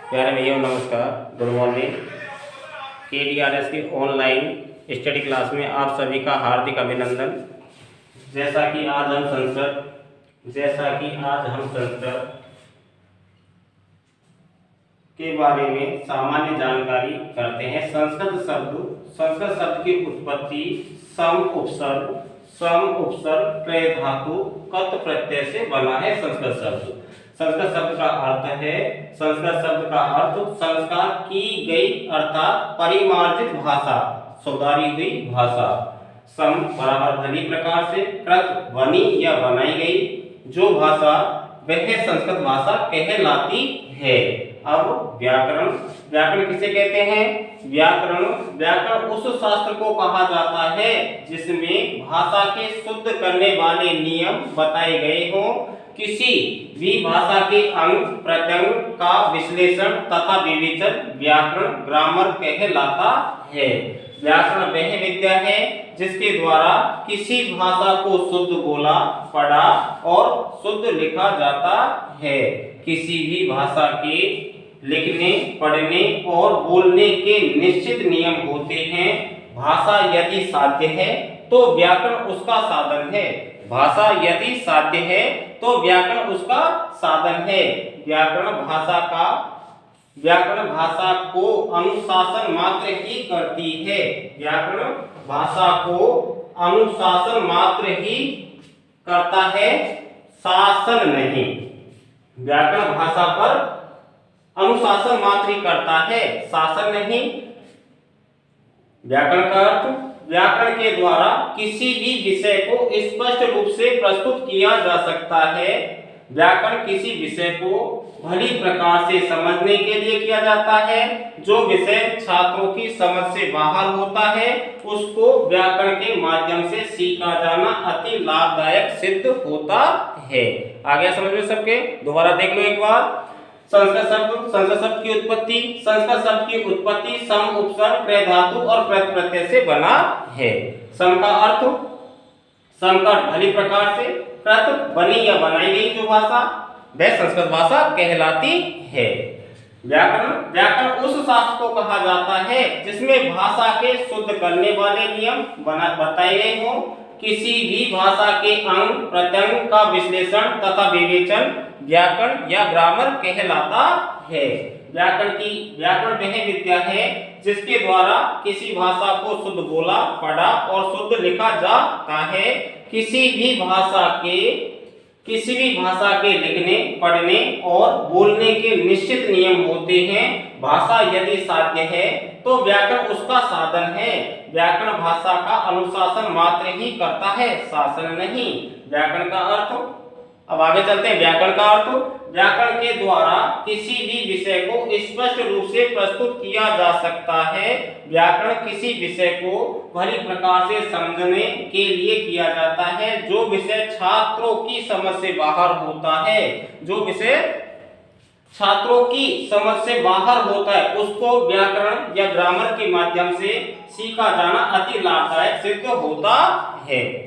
प्यारे भैया नमस्कार, गुड मॉर्निंग। KDRS की ऑनलाइन स्टडी क्लास में आप सभी का हार्दिक अभिनंदन। जैसा कि आज हम संस्कृत के बारे में सामान्य जानकारी करते हैं। संस्कृत शब्द की उत्पत्ति सम उपसर्ग क्रय धातु कत प्रत्यय से बना है। संस्कृत शब्द का अर्थ संस्कार की गई अर्थात परिमार्जित भाषा, सुधारी हुई भाषा। सम बराबर भली प्रकार से, कृत बनी या बनाई गई जो भाषा वह संस्कृत भाषा कहलाती है। अब व्याकरण किसे कहते हैं? व्याकरण उस शास्त्र को कहा जाता है जिसमें भाषा के शुद्ध करने वाले नियम बताए गए हों। किसी भी भाषा के अंग प्रत्यंग का विश्लेषण तथा विवेचन व्याकरण ग्रामर कहलाता है। व्याकरण वह विद्या है जिसके द्वारा किसी भाषा को शुद्ध बोला, पढ़ा और शुद्ध लिखा जाता है। किसी भी भाषा के लिखने, पढ़ने और बोलने के निश्चित नियम होते हैं। भाषा यदि साध्य है तो व्याकरण उसका साधन है। भाषा यदि साध्य है तो व्याकरण उसका साधन है। व्याकरण भाषा को अनुशासन मात्र ही करती है। व्याकरण भाषा को अनुशासन मात्र ही करता है, शासन नहीं। व्याकरण भाषा पर अनुशासन मात्र ही करता है, शासन नहीं। व्याकरण का अर्थ व्याकरण के द्वारा किसी भी विषय को स्पष्ट रूप से प्रस्तुत किया जा सकता है। व्याकरण किसी विषय को भली प्रकार से समझने के लिए किया जाता है। जो विषय छात्रों की समझ से बाहर होता है उसको व्याकरण के माध्यम से सीखा जाना अति लाभदायक सिद्ध होता है। आ गया समझ में सबके? दोबारा देख लो एक बार। संस्कृत शब्द की उत्पत्ति सम उपसर्ग क्रय धातु और प्रत्यय से बना है। सम का अर्थ संकट भली प्रकार से, कृत बनी या बनाई गई जो भाषा वह संस्कृत भाषा कहलाती है। व्याकरण उस शास्त्र को कहा जाता है जिसमें भाषा के शुद्ध करने वाले नियम बताए गए हों। किसी भी भाषा के अंग प्रत्यंग का विश्लेषण तथा विवेचन व्याकरण या ग्रामर कहलाता है। व्याकरण वह विद्या है जिसके द्वारा किसी भाषा को शुद्ध बोला, पढ़ा और शुद्ध लिखा जाता है। किसी भी भाषा के लिखने, पढ़ने और बोलने के निश्चित नियम होते हैं। भाषा यदि साध्य है तो व्याकरण उसका साधन है। व्याकरण भाषा का अनुशासन मात्र ही करता है, शासन नहीं। व्याकरण का अर्थ, अब आगे चलते हैं। व्याकरण के द्वारा किसी भी विषय को स्पष्ट रूप से प्रस्तुत किया जा सकता है। व्याकरण किसी विषय को भली प्रकार से समझने के लिए किया जाता है। जो विषय छात्रों की समझ से बाहर होता है, उसको व्याकरण या ग्रामर के माध्यम से सीखा जाना अति लाभदायक सिद्ध होता है।